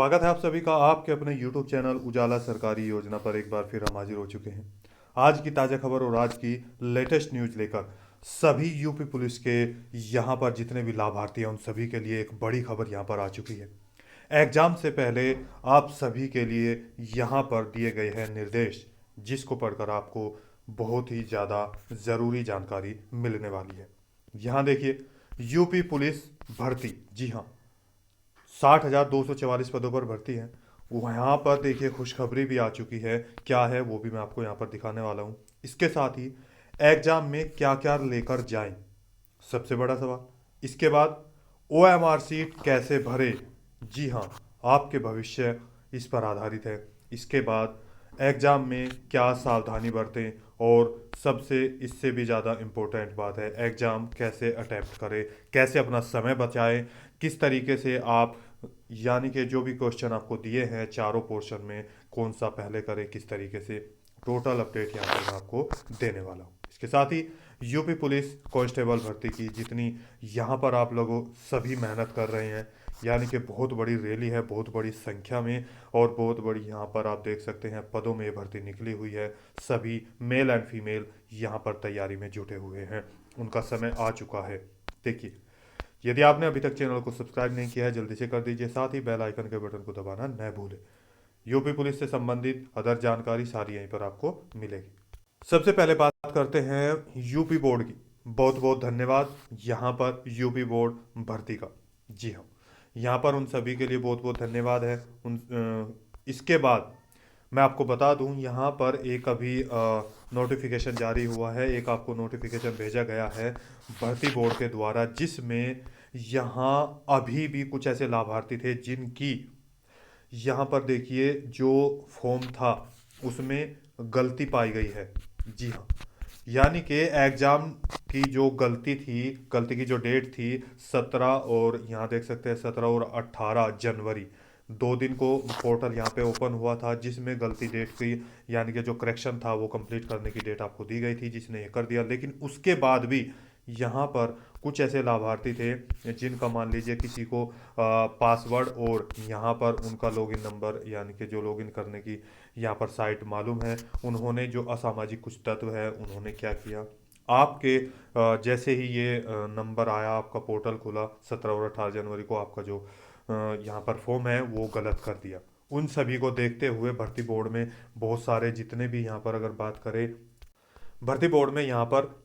स्वागत है आप सभी का आपके अपने YouTube चैनल उजाला सरकारी योजना पर। एक बार फिर हम हाजिर हो चुके हैं आज की ताज़ा खबर और आज की लेटेस्ट न्यूज लेकर। सभी यूपी पुलिस के यहाँ पर जितने भी लाभार्थी हैं उन सभी के लिए एक बड़ी खबर यहाँ पर आ चुकी है। एग्जाम से पहले आप सभी के लिए यहाँ पर दिए गए हैं निर्देश, जिसको पढ़कर आपको बहुत ही ज़्यादा ज़रूरी जानकारी मिलने वाली है। यहाँ देखिए, यूपी पुलिस भर्ती, जी हाँ, 60,244 पदों पर भर्ती है। यहाँ पर देखिए खुशखबरी भी आ चुकी है। क्या है वो भी मैं आपको यहाँ पर दिखाने वाला हूँ। इसके साथ ही एग्जाम में क्या क्या लेकर जाएं, सबसे बड़ा सवाल। इसके बाद OMR सीट कैसे भरे, जी हाँ, आपके भविष्य इस पर आधारित है। इसके बाद एग्जाम में क्या सावधानी बरतें, और सबसे इससे भी ज़्यादा इम्पोर्टेंट बात है एग्ज़ाम कैसे अटैम्प्ट करें, कैसे अपना समय बचाएं, किस तरीके से आप, यानी कि जो भी क्वेश्चन आपको दिए हैं चारों पोर्शन में कौन सा पहले करें, किस तरीके से, टोटल अपडेट यहाँ पर मैं आपको देने वाला हूँ। इसके साथ ही यूपी पुलिस कांस्टेबल भर्ती की जितनी यहाँ पर आप लोगों सभी मेहनत कर रहे हैं, यानी कि बहुत बड़ी रैली है, बहुत बड़ी संख्या में, और बहुत बड़ी यहाँ पर आप देख सकते हैं पदों में ये भर्ती निकली हुई है। सभी मेल एंड फीमेल यहाँ पर तैयारी में जुटे हुए हैं, उनका समय आ चुका है। देखिए, यदि आपने अभी तक चैनल को सब्सक्राइब नहीं किया है जल्दी से कर दीजिए, साथ ही बेल आइकन के बटन को दबाना न भूलें। यूपी पुलिस से संबंधित अदर जानकारी सारी यहीं पर आपको मिलेगी। सबसे पहले बात करते हैं यूपी बोर्ड की। बहुत बहुत धन्यवाद यहाँ पर यूपी बोर्ड भर्ती का, जी हाँ, यहाँ पर उन सभी के लिए बहुत बहुत धन्यवाद है। इसके बाद मैं आपको बता दूं, यहाँ पर एक अभी नोटिफिकेशन जारी हुआ है, एक आपको नोटिफिकेशन भेजा गया है भर्ती बोर्ड के द्वारा, जिसमें यहाँ अभी भी कुछ ऐसे लाभार्थी थे जिनकी, यहाँ पर देखिए, जो फॉर्म था उसमें गलती पाई गई है। जी हाँ, यानी कि एग्ज़ाम की जो गलती थी, गलती की जो डेट थी 17, और यहाँ देख सकते हैं 17 और 18 जनवरी, 2 दिन को पोर्टल यहाँ पे ओपन हुआ था, जिसमें गलती डेट की, यानी कि जो करेक्शन था वो कंप्लीट करने की डेट आपको दी गई थी, जिसने ये कर दिया। लेकिन उसके बाद भी यहाँ पर कुछ ऐसे लाभार्थी थे जिनका मान लीजिए किसी को पासवर्ड और यहाँ पर उनका लॉगिन नंबर, यानी कि जो लॉगिन करने की यहाँ पर साइट मालूम है, उन्होंने, जो असामाजिक कुछ तत्व है, उन्होंने क्या किया, आपके जैसे ही ये नंबर आया, आपका पोर्टल खुला 17 और 18 जनवरी को, आपका जो यहाँ पर फॉर्म है वो गलत कर दिया। उन सभी को देखते हुए भर्ती बोर्ड में बहुत सारे, जितने भी यहाँ पर अगर बात करें, भर्ती बोर्ड में यहाँ पर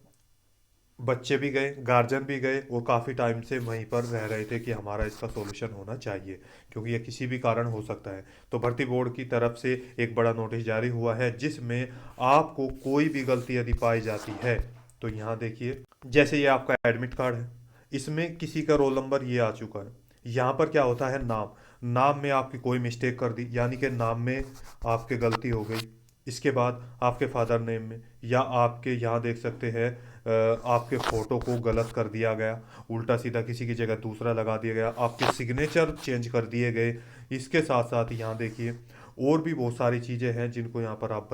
बच्चे भी गए, गार्जियन भी गए, और काफ़ी टाइम से वहीं पर रह रहे थे कि हमारा इसका सॉल्यूशन होना चाहिए, क्योंकि यह किसी भी कारण हो सकता है। तो भर्ती बोर्ड की तरफ से एक बड़ा नोटिस जारी हुआ है, जिसमें आपको कोई भी गलती यदि पाई जाती है, तो यहाँ देखिए, जैसे ये आपका एडमिट कार्ड है, इसमें किसी का रोल नंबर ये आ चुका है। यहाँ पर क्या होता है, नाम, नाम में आपकी कोई मिस्टेक कर दी, यानी कि नाम में आपके गलती हो गई। इसके बाद आपके फादर नेम में, या आपके यहाँ देख सकते हैं आपके फ़ोटो को गलत कर दिया गया, उल्टा सीधा किसी की जगह दूसरा लगा दिया गया, आपके सिग्नेचर चेंज कर दिए गए। इसके साथ साथ यहाँ देखिए और भी बहुत सारी चीज़ें हैं जिनको यहाँ पर आप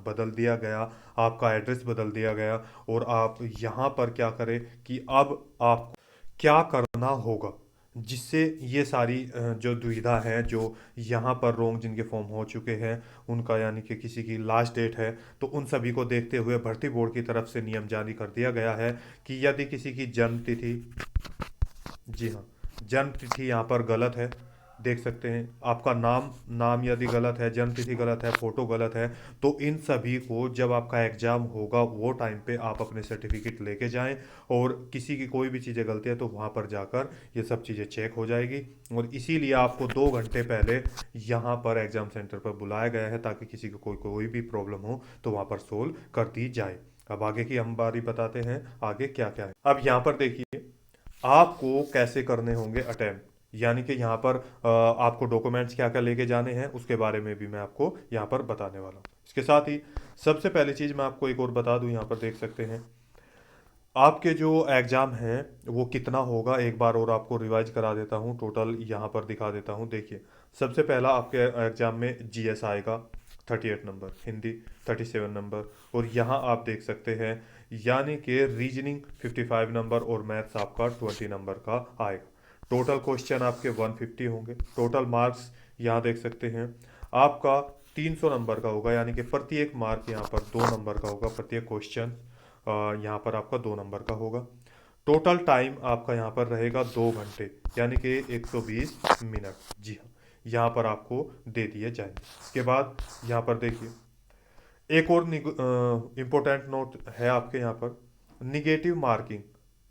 बदल दिया गया, आपका एड्रेस बदल दिया गया। और आप यहाँ पर क्या करें कि अब आप क्या करना होगा, जिससे ये सारी जो दुविधा है, जो यहाँ पर रोंग जिनके फॉर्म हो चुके हैं उनका, यानी कि किसी की लास्ट डेट है, तो उन सभी को देखते हुए भर्ती बोर्ड की तरफ से नियम जारी कर दिया गया है कि यदि किसी की जन्म तिथि, जी हाँ, जन्म तिथि यहाँ पर गलत है, देख सकते हैं आपका नाम, नाम यदि गलत है, जन्म तिथि गलत है, फोटो गलत है, तो इन सभी को जब आपका एग्जाम होगा वो टाइम पे आप अपने सर्टिफिकेट लेके जाएं, और किसी की कोई भी चीज़ें गलती है तो वहाँ पर जाकर ये सब चीज़ें चेक हो जाएगी। और इसीलिए आपको 2 घंटे पहले यहाँ पर एग्ज़ाम सेंटर पर बुलाया गया है, ताकि किसी को कोई कोई भी प्रॉब्लम हो तो वहाँ पर सोल्व कर दी जाए। अब आगे की हम बारी बताते हैं आगे क्या क्या है। अब यहाँ पर देखिए, आपको कैसे करने होंगे अटेम्प्ट, यानी कि यहाँ पर आपको डॉक्यूमेंट्स क्या क्या लेके जाने हैं उसके बारे में भी मैं आपको यहाँ पर बताने वाला हूँ। इसके साथ ही सबसे पहली चीज़ मैं आपको एक और बता दूँ, यहाँ पर देख सकते हैं आपके जो एग्ज़ाम है वो कितना होगा, एक बार और आपको रिवाइज करा देता हूँ, टोटल यहाँ पर दिखा देता हूँ। देखिए, सबसे पहला आपके एग्ज़ाम में जीएस आएगा 38 नंबर, हिंदी 37 नंबर, और यहाँ आप देख सकते हैं यानी कि रीजनिंग 55 नंबर, और मैथ्स आपका 20 नंबर का आएगा। टोटल क्वेश्चन आपके 150 होंगे, टोटल मार्क्स यहाँ देख सकते हैं आपका 300 नंबर का होगा, यानी कि प्रत्येक मार्क यहाँ पर 2 नंबर का होगा, प्रत्येक क्वेश्चन यहाँ पर आपका 2 नंबर का होगा। टोटल टाइम आपका यहाँ पर रहेगा 2 घंटे, यानी कि 120 मिनट। जी हाँ, यहाँ पर आपको दे दिए जाएंगे। इसके बाद यहाँ पर देखिए एक और इम्पोर्टेंट नोट है आपके यहाँ पर, निगेटिव मार्किंग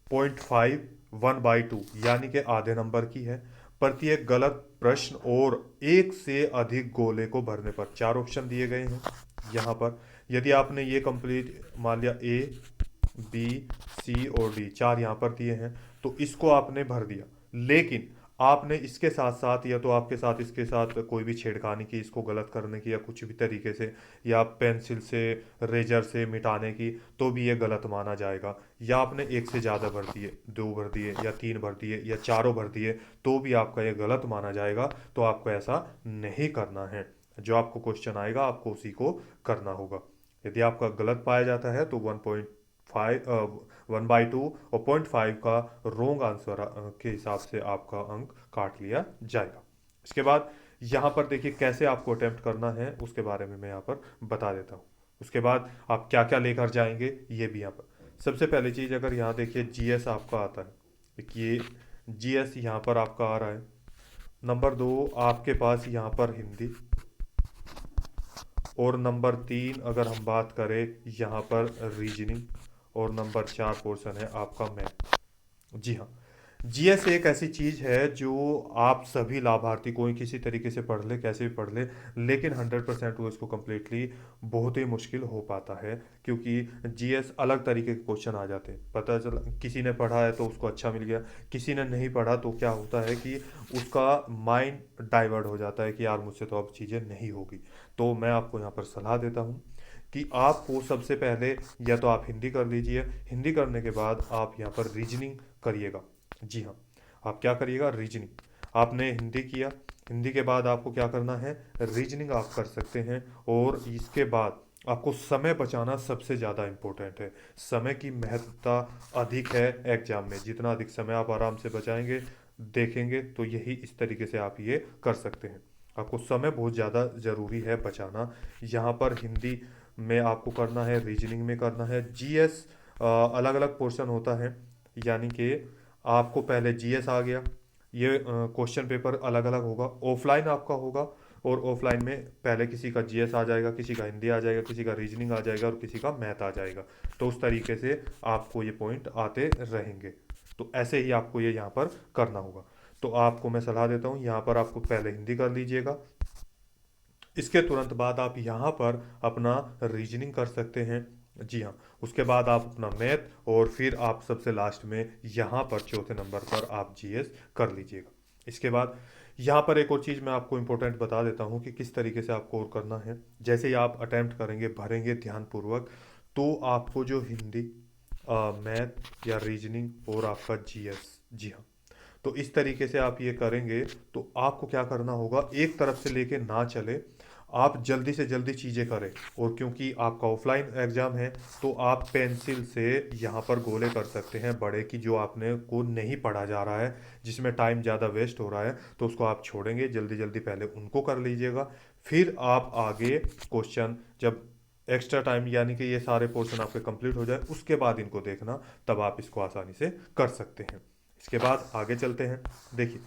0.5 1/2 यानी कि आधे नंबर की है प्रत्येक गलत प्रश्न और एक से अधिक गोले को भरने पर। 4 ऑप्शन दिए गए हैं यहाँ पर। यदि आपने ये कंप्लीट मान लिया, ए बी सी और डी, 4 यहाँ पर दिए हैं, तो इसको आपने भर दिया, लेकिन आपने इसके साथ साथ या तो आपके साथ इसके साथ कोई भी छेड़खानी की, इसको गलत करने की या कुछ भी तरीके से, या पेंसिल से रेजर से मिटाने की, तो भी ये गलत माना जाएगा। या आपने एक से ज़्यादा भर दिए, 2 भर दिए या 3 भर दिए या चारों भर दिए, तो भी आपका ये गलत माना जाएगा। तो आपको ऐसा नहीं करना है। जो आपको क्वेश्चन आएगा आपको उसी को करना होगा। यदि आपका गलत पाया जाता है तो 1/2 और 0.5 का रोंग आंसर के हिसाब से आपका अंक काट लिया जाएगा। इसके बाद यहाँ पर देखिए कैसे आपको अटेम्प्ट करना है उसके बारे में मैं यहाँ पर बता देता हूँ। उसके बाद आप क्या क्या लेकर जाएंगे ये भी यहाँ पर। सबसे पहली चीज़, अगर यहाँ देखिए जीएस आपका आता है, ये जीएस यहाँ पर आपका आ रहा है। नंबर 2 आपके पास यहाँ पर हिंदी, और नंबर 3 अगर हम बात करें यहाँ पर रीजनिंग, और नंबर 4 पोर्शन है आपका मैथ। जी हाँ, जीएस एक ऐसी चीज़ है जो आप सभी लाभार्थी कोई किसी तरीके से पढ़ ले, कैसे भी पढ़ ले, लेकिन 100% वो इसको कम्प्लीटली बहुत ही मुश्किल हो पाता है, क्योंकि जीएस अलग तरीके के क्वेश्चन आ जाते हैं। पता चला किसी ने पढ़ा है तो उसको अच्छा मिल गया, किसी ने नहीं पढ़ा तो क्या होता है कि उसका माइंड डाइवर्ट हो जाता है कि यार मुझसे तो अब चीज़ें नहीं होगी। तो मैं आपको यहाँ पर सलाह देता हूँ कि आपको सबसे पहले या तो आप हिंदी कर लीजिए, हिंदी करने के बाद आप यहाँ पर रीजनिंग करिएगा। जी हाँ, आप क्या करिएगा, रीजनिंग। आपने हिंदी किया, हिंदी के बाद आपको क्या करना है, रीजनिंग आप कर सकते हैं। और इसके बाद आपको समय बचाना सबसे ज़्यादा इम्पोर्टेंट है। समय की महत्वता अधिक है एग्जाम में, जितना अधिक समय आप आराम से बचाएंगे देखेंगे तो यही इस तरीके से आप ये कर सकते हैं। आपको समय बहुत ज़्यादा ज़रूरी है बचाना। यहाँ पर हिंदी में आपको करना है, रीजनिंग में करना है, जीएस अलग अलग पोर्शन होता है, यानी कि आपको पहले जीएस आ गया, ये क्वेश्चन पेपर अलग अलग होगा, ऑफलाइन आपका होगा। और ऑफलाइन में पहले किसी का जीएस आ जाएगा, किसी का हिंदी आ जाएगा, किसी का रीजनिंग आ जाएगा और किसी का मैथ आ जाएगा। तो उस तरीके से आपको ये पॉइंट आते रहेंगे। तो ऐसे ही आपको ये यहाँ पर करना होगा। तो आपको मैं सलाह देता हूँ यहाँ पर आपको पहले हिंदी कर लीजिएगा, इसके तुरंत बाद आप यहाँ पर अपना रीजनिंग कर सकते हैं। जी हाँ, उसके बाद आप अपना मैथ, और फिर आप सबसे लास्ट में यहाँ पर चौथे नंबर पर आप जीएस कर लीजिएगा। इसके बाद यहाँ पर एक और चीज़ मैं आपको इम्पोर्टेंट बता देता हूँ कि किस तरीके से आपको और करना है। जैसे ही आप अटैम्प्ट करेंगे, भरेंगे ध्यानपूर्वक, तो आपको जो हिंदी, मैथ या रीजनिंग और आपका जीएस, जी हाँ, तो इस तरीके से आप ये करेंगे तो आपको क्या करना होगा, एक तरफ से लेके ना चले, आप जल्दी से जल्दी चीज़ें करें। और क्योंकि आपका ऑफलाइन एग्ज़ाम है तो आप पेंसिल से यहाँ पर गोले कर सकते हैं बड़े की, जो आपने को नहीं पढ़ा जा रहा है, जिसमें टाइम ज़्यादा वेस्ट हो रहा है, तो उसको आप छोड़ेंगे, जल्दी जल्दी पहले उनको कर लीजिएगा। फिर आप आगे क्वेश्चन जब एक्स्ट्रा टाइम यानी कि ये सारे पोर्शन आपके कंप्लीट हो जाए उसके बाद इनको देखना, तब आप इसको आसानी से कर सकते हैं। इसके बाद आगे चलते हैं। देखिए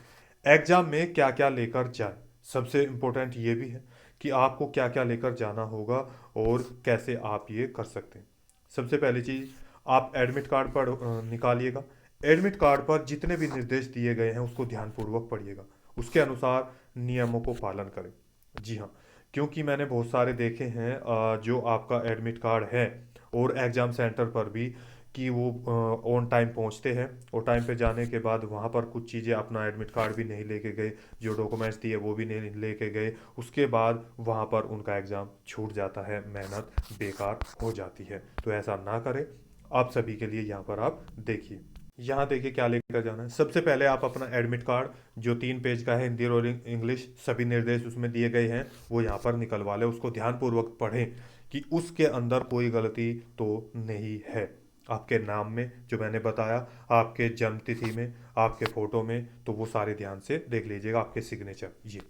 एग्जाम में क्या क्या लेकर जाए, सबसे इम्पोर्टेंट ये भी है कि आपको क्या क्या लेकर जाना होगा और कैसे आप ये कर सकते हैं। सबसे पहली चीज़, आप एडमिट कार्ड पर निकालिएगा। एडमिट कार्ड पर जितने भी निर्देश दिए गए हैं उसको ध्यानपूर्वक पढ़िएगा, उसके अनुसार नियमों को पालन करें। जी हाँ, क्योंकि मैंने बहुत सारे देखे हैं जो आपका एडमिट कार्ड है और एग्ज़ाम सेंटर पर भी, कि वो ऑन टाइम पहुंचते हैं और टाइम पे जाने के बाद वहाँ पर कुछ चीज़ें, अपना एडमिट कार्ड भी नहीं लेके गए, जो डॉक्यूमेंट्स दिए वो भी नहीं लेके गए, उसके बाद वहाँ पर उनका एग्ज़ाम छूट जाता है, मेहनत बेकार हो जाती है। तो ऐसा ना करें। आप सभी के लिए यहाँ पर आप देखिए, यहाँ देखिए क्या लेकर जाना है। सबसे पहले आप अपना एडमिट कार्ड जो 3 पेज का है, हिंदी और इंग्लिश सभी निर्देश उसमें दिए गए हैं, वो यहाँ पर निकलवा लें, उसको ध्यानपूर्वक पढ़ें कि उसके अंदर कोई गलती तो नहीं है। आपके नाम में जो मैंने बताया, आपके जन्म तिथि में, आपके फ़ोटो में, तो वो सारे ध्यान से देख लीजिएगा, आपके सिग्नेचर। जी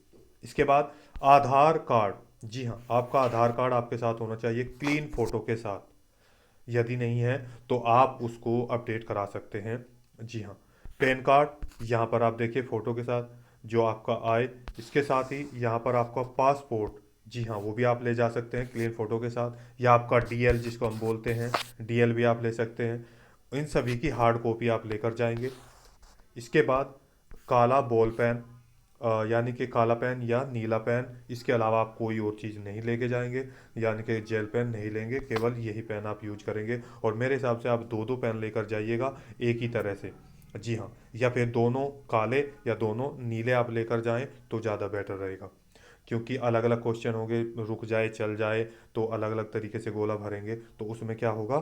इसके बाद आधार कार्ड, जी हाँ, आपका आधार कार्ड आपके साथ होना चाहिए क्लीन फोटो के साथ। यदि नहीं है तो आप उसको अपडेट करा सकते हैं। जी हाँ, पैन कार्ड यहाँ पर आप देखिए फ़ोटो के साथ जो आपका आए। इसके साथ ही यहाँ पर आपका पासपोर्ट, जी हाँ, वो भी आप ले जा सकते हैं क्लीन फ़ोटो के साथ, या आपका डीएल जिसको हम बोलते हैं, डीएल भी आप ले सकते हैं। इन सभी की हार्ड कॉपी आप लेकर जाएंगे। इसके बाद काला बॉल पेन, यानी कि काला पेन या नीला पेन, इसके अलावा आप कोई और चीज़ नहीं लेके जाएंगे, यानी कि जेल पेन नहीं लेंगे, केवल यही पेन आप यूज करेंगे। और मेरे हिसाब से आप दो दो पेन लेकर जाइएगा एक ही तरह से। जी हाँ, या फिर दोनों काले या दोनों नीले आप लेकर जाएं तो ज़्यादा बेटर रहेगा, क्योंकि अलग अलग क्वेश्चन होंगे, रुक जाए चल जाए तो अलग अलग तरीके से गोला भरेंगे तो उसमें क्या होगा।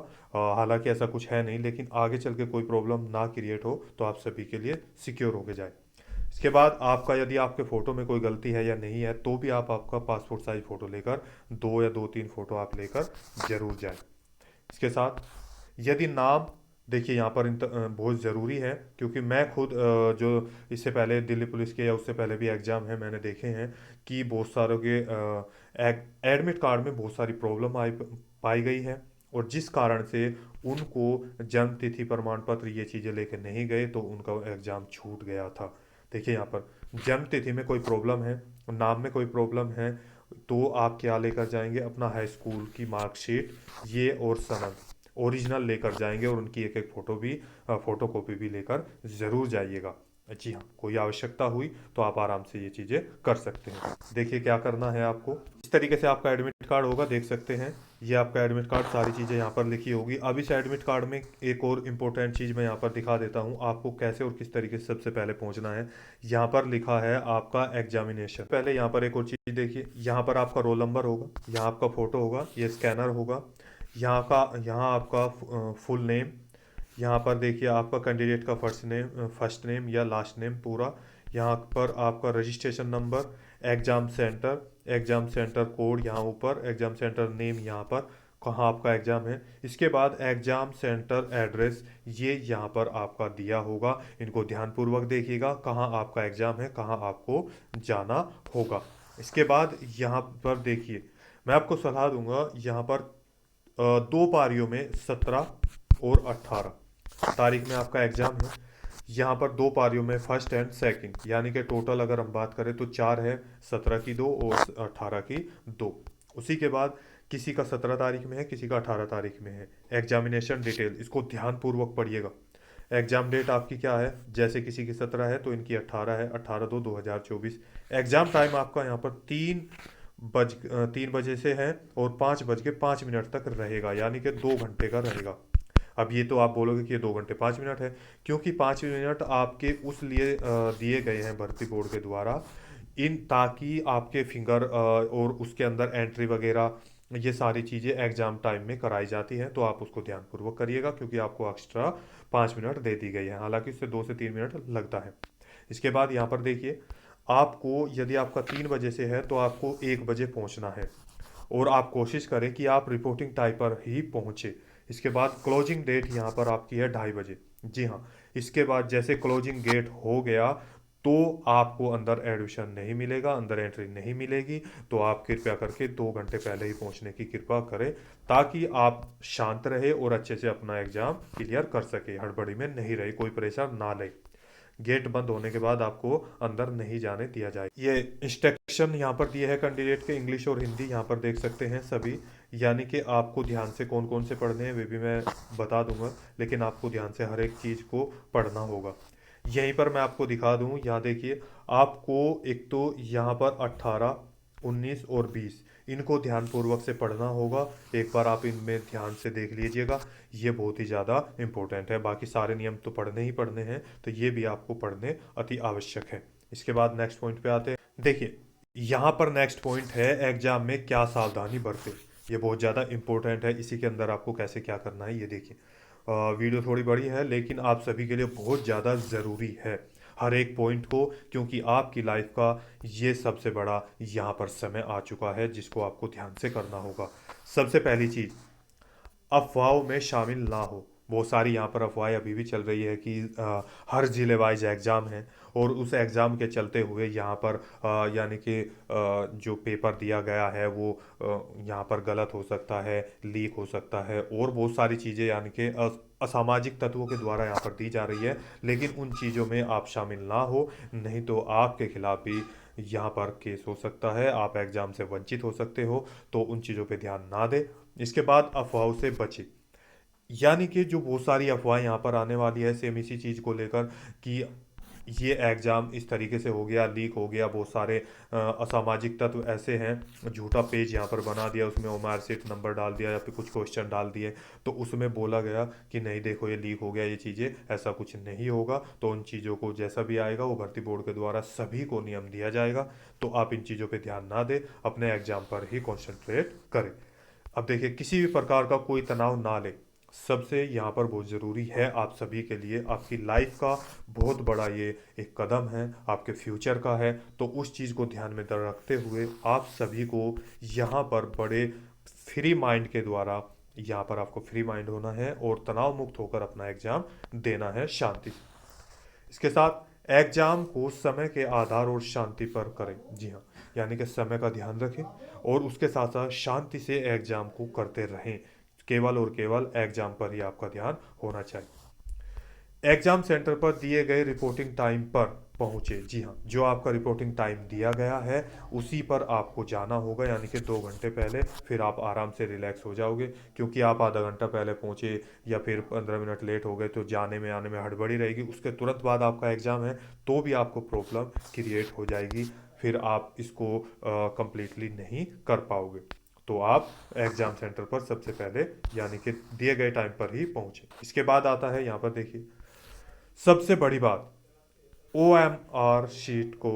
हालांकि ऐसा कुछ है नहीं, लेकिन आगे चल के कोई प्रॉब्लम ना क्रिएट हो तो आप सभी के लिए सिक्योर होके जाए। इसके बाद आपका यदि आपके फ़ोटो में कोई गलती है या नहीं है तो भी आप आपका पासपोर्ट साइज फ़ोटो लेकर, दो या दो तीन फ़ोटो आप लेकर ज़रूर जाएं। इसके साथ यदि नाम, देखिए यहाँ पर बहुत ज़रूरी है, क्योंकि मैं खुद जो इससे पहले दिल्ली पुलिस के या उससे पहले भी एग्ज़ाम है मैंने देखे हैं कि बहुत सारों के एडमिट कार्ड में बहुत सारी प्रॉब्लम आई पाई गई है, और जिस कारण से उनको जन्म तिथि प्रमाण पत्र ये चीज़ें लेके नहीं गए तो उनका एग्ज़ाम छूट गया था। देखिए यहाँ पर जन्म तिथि में कोई प्रॉब्लम है, नाम में कोई प्रॉब्लम है, तो आप क्या लेकर जाएंगे, अपना हाई स्कूल की मार्कशीट ये और सनद ओरिजिनल लेकर जाएंगे, और उनकी एक एक फ़ोटो भी, फ़ोटो कॉपी भी लेकर ज़रूर जाइएगा। जी हाँ, कोई आवश्यकता हुई तो आप आराम से ये चीज़ें कर सकते हैं। देखिए क्या करना है आपको, इस तरीके से आपका एडमिट कार्ड होगा, देख सकते हैं ये आपका एडमिट कार्ड, सारी चीज़ें यहाँ पर लिखी होगी। अब इस एडमिट कार्ड में एक और इम्पोर्टेंट चीज़ मैं यहाँ पर दिखा देता हूँ आपको, कैसे और किस तरीके से सबसे पहले पहुँचना है। यहाँ पर लिखा है आपका एग्जामिनेशन। पहले यहाँ पर एक और चीज़ देखिए, यहाँ पर आपका रोल नंबर होगा, यहाँ आपका फ़ोटो होगा, ये स्कैनर होगा, यहाँ आपका फुल नेम, यहाँ पर देखिए आपका कैंडिडेट का फर्स्ट नेम या लास्ट नेम पूरा, यहाँ पर आपका registration number, exam centre code यहाँ ऊपर, एग्ज़ाम सेंटर नेम यहाँ पर, कहाँ आपका एग्ज़ाम है। इसके बाद एग्ज़ाम सेंटर एड्रेस ये यहाँ पर आपका दिया होगा, इनको ध्यानपूर्वक देखिएगा कहाँ आपका एग्ज़ाम है, कहाँ आपको जाना होगा। इसके बाद यहाँ पर देखिए, मैं आपको सलाह दूंगा यहाँ पर दो पारियों में 17 और 18 तारीख में आपका एग्ज़ाम है। यहाँ पर दो पारियों में फर्स्ट एंड सेकंड, यानी कि टोटल अगर हम बात करें तो चार है, 17 की दो और 18 की दो। उसी के बाद किसी का 17 तारीख में है, किसी का 18 तारीख में है। एग्जामिनेशन डिटेल, इसको ध्यानपूर्वक पढ़िएगा। एग्ज़ाम डेट आपकी क्या है, जैसे किसी की 17 है तो इनकी 18 है, 18/2/2024। एग्ज़ाम टाइम आपका यहाँ पर 3 बजे से है और 5:05 तक रहेगा, यानी कि 2 घंटे का रहेगा। अब ये तो आप बोलोगे कि ये 2 घंटे 5 मिनट है, क्योंकि 5 मिनट आपके उस लिए दिए गए हैं भर्ती बोर्ड के द्वारा, इन ताकि आपके फिंगर और उसके अंदर एंट्री वगैरह ये सारी चीज़ें एग्ज़ाम टाइम में कराई जाती हैं, तो आप उसको ध्यानपूर्वक करिएगा, क्योंकि आपको एक्स्ट्रा 5 मिनट दे दी गई है, हालांकि उससे 2 से 3 मिनट लगता है। इसके बाद यहाँ पर देखिए, आपको यदि आपका 3 बजे से है तो आपको 1 बजे पहुँचना है, और आप कोशिश करें कि आप रिपोर्टिंग टाइम पर ही पहुँचे। इसके बाद क्लोजिंग डेट यहाँ पर आपकी है 2:30 बजे। जी हाँ, इसके बाद जैसे क्लोजिंग गेट हो गया तो आपको अंदर एडमिशन नहीं मिलेगा, अंदर एंट्री नहीं मिलेगी, तो आप कृपया करके 2 घंटे पहले ही पहुंचने की कृपा करें, ताकि आप शांत रहे और अच्छे से अपना एग्ज़ाम क्लियर कर सके, हड़बड़ी में नहीं रहे, कोई प्रेशर ना ले। गेट बंद होने के बाद आपको अंदर नहीं जाने दिया जाए। ये इंस्ट्रक्शन यहाँ पर दिए हैं कैंडिडेट के, इंग्लिश और हिंदी यहाँ पर देख सकते हैं सभी, यानी कि आपको ध्यान से कौन कौन से पढ़ने हैं वे भी मैं बता दूंगा, लेकिन आपको ध्यान से हर एक चीज़ को पढ़ना होगा। यहीं पर मैं आपको दिखा दूं, यहाँ देखिए, आपको एक तो यहाँ पर 18, 19 और 20 इनको ध्यानपूर्वक से पढ़ना होगा। एक बार आप इनमें ध्यान से देख लीजिएगा, ये बहुत ही ज़्यादा इम्पोर्टेंट है। बाकी सारे नियम तो पढ़ने ही पढ़ने हैं, तो ये भी आपको पढ़ने अति आवश्यक है। इसके बाद नेक्स्ट पॉइंट पे आते हैं। देखिए यहाँ पर नेक्स्ट पॉइंट है, एग्जाम में क्या सावधानी बरतें। ये बहुत ज़्यादा इंपॉर्टेंट है, इसी के अंदर आपको कैसे क्या करना है ये देखिए। वीडियो थोड़ी बड़ी है, लेकिन आप सभी के लिए बहुत ज़्यादा ज़रूरी है हर एक पॉइंट को, क्योंकि आपकी लाइफ का ये सबसे बड़ा यहाँ पर समय आ चुका है जिसको आपको ध्यान से करना होगा। सबसे पहली चीज़, अफवाहों में शामिल ना हो। बहुत सारी यहाँ पर अफवाहें अभी भी चल रही है कि हर ज़िले वाइज एग्ज़ाम है और उस एग्ज़ाम के चलते हुए यहाँ पर यानी कि जो पेपर दिया गया है वो यहाँ पर गलत हो सकता है, लीक हो सकता है और बहुत सारी चीज़ें यानी कि असामाजिक तत्वों के द्वारा यहाँ पर दी जा रही है। लेकिन उन चीज़ों में आप शामिल ना हो, नहीं तो आपके खिलाफ भी यहाँ पर केस हो सकता है, आप एग्ज़ाम से वंचित हो सकते हो। तो उन चीज़ों पे ध्यान ना दें। इसके बाद अफवाहों से बचें। यानी कि जो बहुत सारी अफवाहें यहाँ पर आने वाली है सेम इसी चीज़ को लेकर कि ये एग्ज़ाम इस तरीके से हो गया, लीक हो गया, बहुत सारे असामाजिक तत्व ऐसे हैं, झूठा पेज यहाँ पर बना दिया, उसमें ओमार सीट नंबर डाल दिया या फिर कुछ क्वेश्चन डाल दिए, तो उसमें बोला गया कि नहीं देखो ये लीक हो गया, ये चीज़ें, ऐसा कुछ नहीं होगा। तो उन चीज़ों को जैसा भी आएगा वो भर्ती बोर्ड के द्वारा सभी को नियम दिया जाएगा। तो आप इन चीज़ों पर ध्यान ना दें, अपने एग्ज़ाम पर ही कॉन्सेंट्रेट करें। अब देखिए, किसी भी प्रकार का कोई तनाव ना ले। सबसे यहाँ पर बहुत ज़रूरी है आप सभी के लिए, आपकी लाइफ का बहुत बड़ा ये एक कदम है, आपके फ्यूचर का है। तो उस चीज़ को ध्यान में रखते हुए आप सभी को यहाँ पर बड़े फ्री माइंड के द्वारा यहाँ पर आपको फ्री माइंड होना है और तनाव मुक्त होकर अपना एग्ज़ाम देना है शांति से। इसके साथ एग्जाम को समय के आधार और शांति पर करें। जी हाँ, यानी कि समय का ध्यान रखें और उसके साथ साथ शांति से एग्जाम को करते रहें। केवल और केवल एग्जाम पर ही आपका ध्यान होना चाहिए। एग्जाम सेंटर पर दिए गए रिपोर्टिंग टाइम पर पहुंचे। जी हाँ, जो आपका रिपोर्टिंग टाइम दिया गया है उसी पर आपको जाना होगा, यानी कि 2 घंटे पहले। फिर आप आराम से रिलैक्स हो जाओगे, क्योंकि आप आधा घंटा पहले पहुंचे या फिर 15 मिनट लेट हो गए तो जाने में आने में हड़बड़ी रहेगी। उसके तुरंत बाद आपका एग्ज़ाम है तो भी आपको प्रॉब्लम क्रिएट हो जाएगी, फिर आप इसको कंप्लीटली नहीं कर पाओगे। तो आप एग्ज़ाम सेंटर पर सबसे पहले यानी कि दिए गए टाइम पर ही पहुंचे। इसके बाद आता है यहाँ पर देखिए सबसे बड़ी बात, OMR शीट को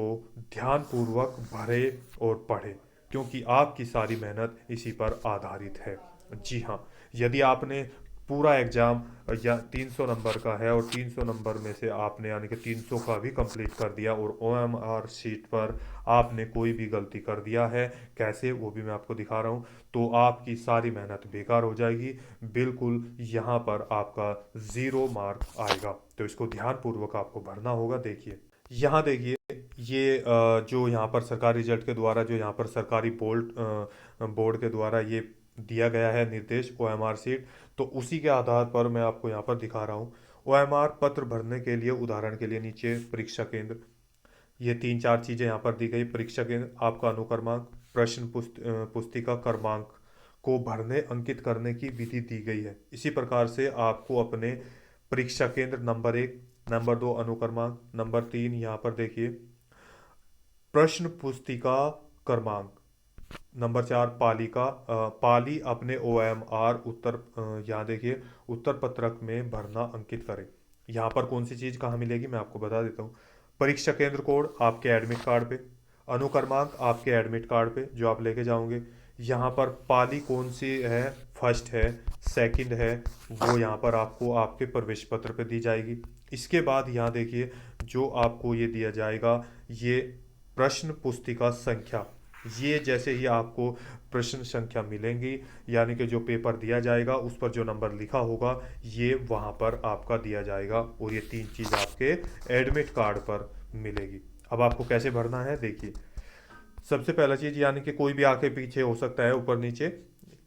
ध्यानपूर्वक भरें और पढ़ें, क्योंकि आपकी सारी मेहनत इसी पर आधारित है। जी हाँ, यदि आपने पूरा एग्ज़ाम या 300 नंबर का है और 300 नंबर में से आपने यानी कि 300 का भी कंप्लीट कर दिया और OMR शीट पर आपने कोई भी गलती कर दिया है, कैसे वो भी मैं आपको दिखा रहा हूँ, तो आपकी सारी मेहनत बेकार हो जाएगी। बिल्कुल यहाँ पर आपका ज़ीरो मार्क आएगा। तो इसको ध्यानपूर्वक आपको भरना होगा। देखिए यहाँ देखिए, ये जो यहाँ पर सरकारी रिजल्ट के द्वारा, जो यहाँ पर सरकारी बोर्ड के द्वारा ये दिया गया है निर्देश OMR सीट, तो उसी के आधार पर मैं आपको यहाँ पर दिखा रहा हूँ। OMR पत्र भरने के लिए उदाहरण के लिए नीचे परीक्षा केंद्र, ये 3-4 चीज़ें यहाँ पर दी गई। परीक्षा केंद्र, आपका अनुक्रमांक, पुस्तिका क्रमांक को भरने अंकित करने की विधि दी गई है। इसी प्रकार से आपको अपने परीक्षा केंद्र नंबर 1, नंबर 2 अनुक्रमांक, नंबर 3 यहाँ पर देखिए प्रश्न पुस्तिका क्रमांक, नंबर 4 पाली अपने OMR उत्तर यहाँ देखिए उत्तर पत्रक में भरना अंकित करें। यहाँ पर कौन सी चीज़ कहाँ मिलेगी मैं आपको बता देता हूँ। परीक्षा केंद्र कोड आपके एडमिट कार्ड पे, अनुक्रमांक आपके एडमिट कार्ड पे जो आप लेके जाओगे। यहाँ पर पाली कौन सी है, फर्स्ट है, सेकंड है, वो यहाँ पर आपको आपके प्रवेश पत्र पे दी जाएगी। इसके बाद यहाँ देखिए जो आपको ये दिया जाएगा, ये प्रश्न पुस्तिका संख्या। ये जैसे ही आपको प्रश्न संख्या मिलेंगी, यानी कि जो पेपर दिया जाएगा उस पर जो नंबर लिखा होगा ये वहाँ पर आपका दिया जाएगा और ये 3 चीज़ आपके एडमिट कार्ड पर मिलेगी। अब आपको कैसे भरना है देखिए, सबसे पहला चीज़ यानी कि कोई भी आगे पीछे हो सकता है, ऊपर नीचे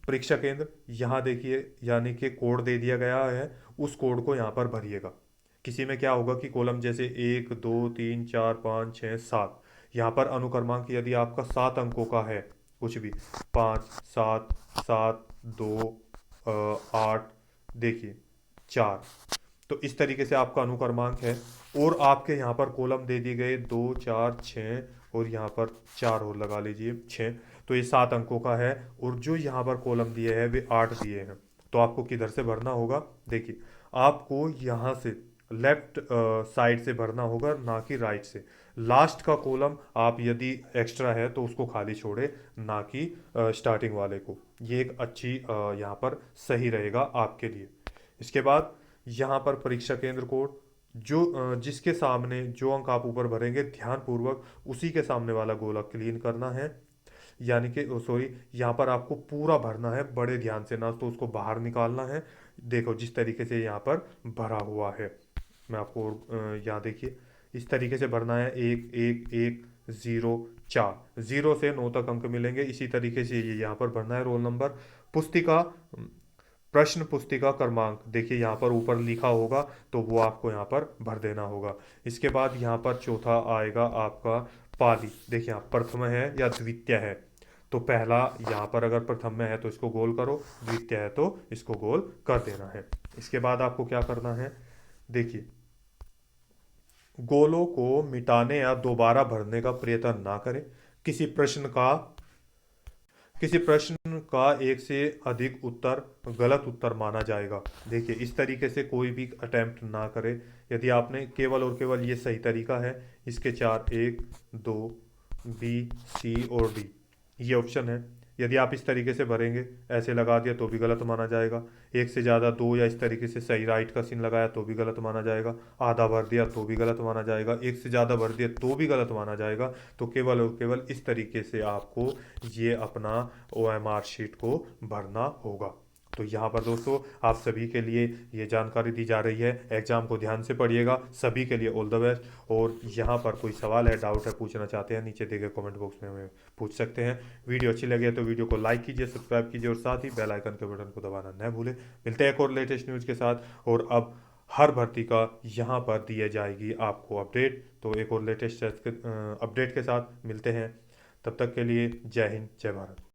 परीक्षा केंद्र, यहाँ देखिए यानी कि कोड दे दिया गया है, उस कोड को यहाँ पर भरिएगा। किसी में क्या होगा कि कॉलम जैसे 1 2 3 4 5 6 7, यहाँ पर अनुक्रमांक यदि आपका 7 अंकों का है, कुछ भी 5 7 7 2 8 देखिए 4, तो इस तरीके से आपका अनुक्रमांक है। और आपके यहाँ पर कॉलम दे दिए गए 2 4 6 और यहाँ पर 4 और लगा लीजिए 6, तो ये 7 अंकों का है। और जो यहाँ पर कॉलम दिए हैं वे 8 दिए हैं। तो आपको किधर से भरना होगा देखिए, आपको यहाँ से लेफ्ट साइड से भरना होगा, ना कि राइट से। लास्ट का कॉलम आप यदि एक्स्ट्रा है तो उसको खाली छोड़े, ना कि स्टार्टिंग वाले को। ये एक अच्छी यहाँ पर सही रहेगा आपके लिए। इसके बाद यहाँ पर परीक्षा केंद्र कोड, जो जिसके सामने जो अंक आप ऊपर भरेंगे ध्यानपूर्वक उसी के सामने वाला गोला क्लीन करना है। यानी कि सॉरी, यहाँ पर आपको पूरा भरना है बड़े ध्यान से, ना तो उसको बाहर निकालना है। देखो जिस तरीके से यहाँ पर भरा हुआ है, मैं आपको यहाँ देखिए, इस तरीके से भरना है। एक एक एक, ज़ीरो, चार, ज़ीरो से 9 तक अंक मिलेंगे। इसी तरीके से ये यहाँ पर भरना है। रोल नंबर, पुस्तिका, प्रश्न पुस्तिका क्रमांक, देखिए यहाँ पर ऊपर लिखा होगा, तो वो आपको यहाँ पर भर देना होगा। इसके बाद यहाँ पर चौथा आएगा आपका पाली। देखिए यहाँ प्रथम है या द्वितीय है, तो पहला यहाँ पर अगर प्रथम में है तो इसको गोल करो, द्वितीय है तो इसको गोल कर देना है। इसके बाद आपको क्या करना है, देखिए, गोलों को मिटाने या दोबारा भरने का प्रयत्न ना करें। किसी प्रश्न का किसी प्रश्न का एक से अधिक उत्तर गलत उत्तर माना जाएगा। देखिए इस तरीके से कोई भी अटेम्प्ट ना करें। यदि आपने केवल और केवल ये सही तरीका है, इसके चार, एक, दो, बी, सी और डी, ये ऑप्शन है। यदि आप इस तरीके से भरेंगे, ऐसे लगा दिया तो भी गलत माना जाएगा। एक से ज़्यादा दो या इस तरीके से सही राइट का सीन लगाया तो भी गलत माना जाएगा। आधा भर दिया तो भी गलत माना जाएगा। एक से ज़्यादा भर दिया तो भी गलत माना जाएगा। तो केवल और केवल इस तरीके से आपको ये अपना OMR शीट को भरना होगा। तो यहाँ पर दोस्तों आप सभी के लिए ये जानकारी दी जा रही है। एग्जाम को ध्यान से पढ़िएगा। सभी के लिए ऑल द बेस्ट। और यहाँ पर कोई सवाल है, डाउट है, पूछना चाहते हैं, नीचे दिए गए कमेंट बॉक्स में हमें पूछ सकते हैं। वीडियो अच्छी लगे तो वीडियो को लाइक कीजिए, सब्सक्राइब कीजिए और साथ ही बेल आइकन के बटन को दबाना न भूलें। मिलते हैं एक और लेटेस्ट न्यूज़ के साथ। और अब हर भर्ती का यहाँ पर दिया जाएगी आपको अपडेट। तो एक और लेटेस्ट अपडेट के साथ मिलते हैं। तब तक के लिए जय हिंद, जय भारत।